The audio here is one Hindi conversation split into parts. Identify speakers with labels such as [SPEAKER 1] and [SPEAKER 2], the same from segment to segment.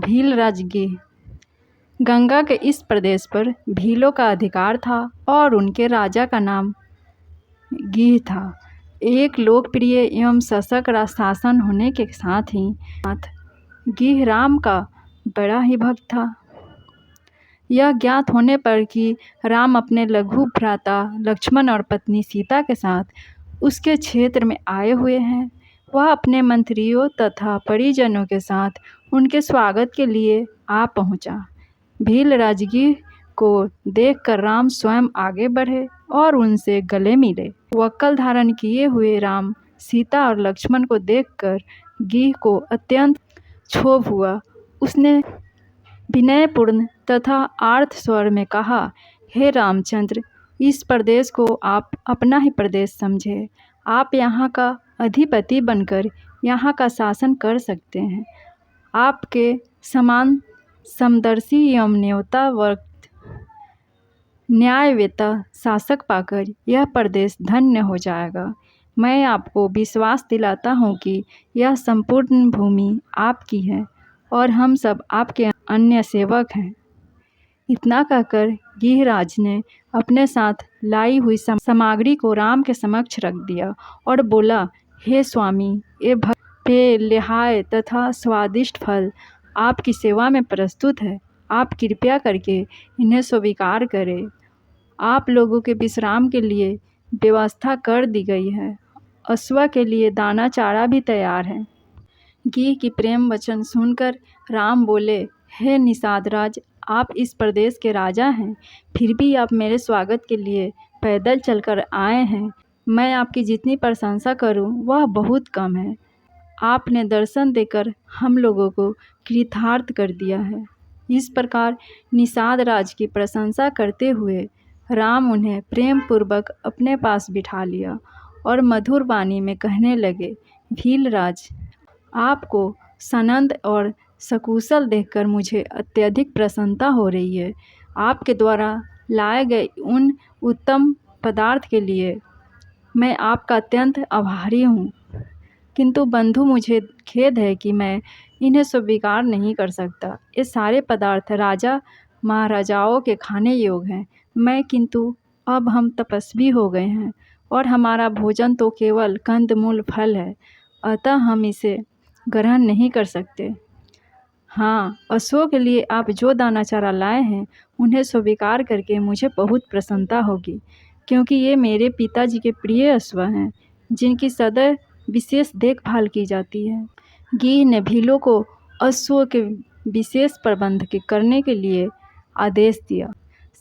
[SPEAKER 1] भीलराज गिह। गंगा के इस प्रदेश पर भीलों का अधिकार था और उनके राजा का नाम गिह था। एक लोकप्रिय एवं सशक्त शासन होने के साथ ही गिह राम का बड़ा ही भक्त था। यह ज्ञात होने पर कि राम अपने लघु भ्राता लक्ष्मण और पत्नी सीता के साथ उसके क्षेत्र में आए हुए हैं, वह अपने मंत्रियों तथा परिजनों के साथ उनके स्वागत के लिए आ पहुंचा। भीलराज गिह को देखकर राम स्वयं आगे बढ़े और उनसे गले मिले। वक्कल धारण किए हुए राम सीता और लक्ष्मण को देखकर गिह को अत्यंत क्षोभ हुआ। उसने विनयपूर्ण तथा आर्त स्वर में कहा, हे रामचंद्र, इस प्रदेश को आप अपना ही प्रदेश समझे। आप यहाँ का अधिपति बनकर यहाँ का शासन कर सकते हैं। आपके समान समदर्शी एवं न्यायवेता शासक पाकर यह प्रदेश धन्य हो जाएगा। मैं आपको विश्वास दिलाता हूँ कि यह संपूर्ण भूमि आपकी है और हम सब आपके अन्य सेवक हैं। इतना कहकर गिहराज ने अपने साथ लाई हुई सामग्री को राम के समक्ष रख दिया और बोला, हे स्वामी, ये पेय, लिहाय तथा स्वादिष्ट फल आपकी सेवा में प्रस्तुत है। आप कृपया करके इन्हें स्वीकार करें। आप लोगों के विश्राम के लिए व्यवस्था कर दी गई है। अश्व के लिए दाना चारा भी तैयार है। गिह की प्रेम वचन सुनकर राम बोले, हे निषाद, आप इस प्रदेश के राजा हैं, फिर भी आप मेरे स्वागत के लिए पैदल चलकर आए हैं। मैं आपकी जितनी प्रशंसा करूं वह बहुत कम है। आपने दर्शन देकर हम लोगों को कृतार्थ कर दिया है। इस प्रकार निषाद राज की प्रशंसा करते हुए राम उन्हें प्रेम पूर्वक अपने पास बिठा लिया और मधुर वाणी में कहने लगे, भीलराज, आपको सनंद और सकुशल देखकर मुझे अत्यधिक प्रसन्नता हो रही है। आपके द्वारा लाए गए उन उत्तम पदार्थ के लिए मैं आपका अत्यंत आभारी हूँ, किंतु बंधु, मुझे खेद है कि मैं इन्हें स्वीकार नहीं कर सकता। ये सारे पदार्थ राजा महाराजाओं के खाने योग्य हैं। किंतु अब हम तपस्वी हो गए हैं और हमारा भोजन तो केवल कंदमूल फल है, अतः हम इसे ग्रहण नहीं कर सकते। हाँ, अश्वों के लिए आप जो दाना चारा लाए हैं उन्हें स्वीकार करके मुझे बहुत प्रसन्नता होगी, क्योंकि ये मेरे पिताजी के प्रिय अश्व हैं, जिनकी सदैव विशेष देखभाल की जाती है। गिह ने भीलों को अश्वों के विशेष प्रबंध करने के लिए आदेश दिया।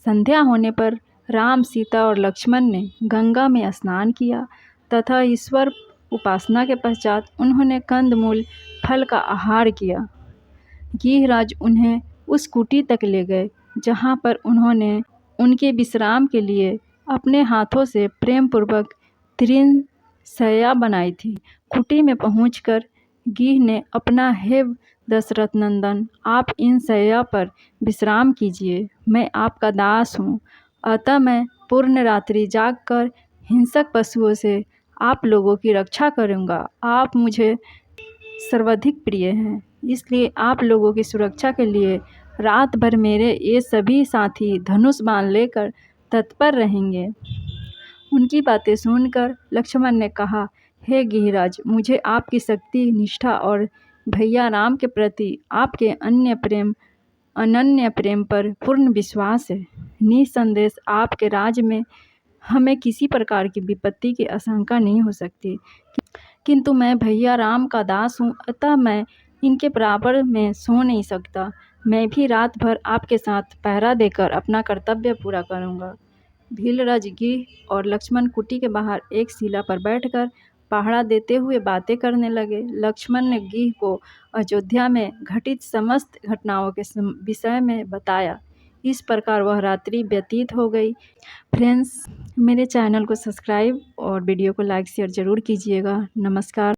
[SPEAKER 1] संध्या होने पर राम, सीता और लक्ष्मण ने गंगा में स्नान किया तथा ईश्वर उपासना के पश्चात उन्होंने कंदमूल फल का आहार किया। गिहराज उन्हें उस कुटी तक ले गए जहाँ पर उन्होंने उनके विश्राम के लिए अपने हाथों से प्रेम पूर्वक तृण शैया बनाई थी। कुटी में पहुंचकर गिह ने अपना, हे दशरथ नंदन, आप इन शैया पर विश्राम कीजिए। मैं आपका दास हूँ, अतः मैं पूर्ण रात्रि जागकर हिंसक पशुओं से आप लोगों की रक्षा करूँगा। आप मुझे सर्वाधिक प्रिय हैं, इसलिए आप लोगों की सुरक्षा के लिए रात भर मेरे ये सभी साथी धनुष बाण लेकर तत्पर रहेंगे। उनकी बातें सुनकर लक्ष्मण ने कहा, हे गिहराज, मुझे आपकी शक्ति, निष्ठा और भैया राम के प्रति आपके अनन्य प्रेम पर पूर्ण विश्वास है। निसंदेह आपके राज्य में हमें किसी प्रकार की विपत्ति की आशंका नहीं हो सकती, किंतु मैं भैया राम का दास हूँ, अतः मैं इनके बराबर में सो नहीं सकता। मैं भी रात भर आपके साथ पहरा देकर अपना कर्तव्य पूरा करूँगा। भीलराज गिह और लक्ष्मण कुटी के बाहर एक शिला पर बैठकर पहरा देते हुए बातें करने लगे। लक्ष्मण ने गिह को अयोध्या में घटित समस्त घटनाओं के विषय में बताया। इस प्रकार वह रात्रि व्यतीत हो गई। फ्रेंड्स, मेरे चैनल को सब्सक्राइब और वीडियो को लाइक शेयर ज़रूर कीजिएगा। नमस्कार।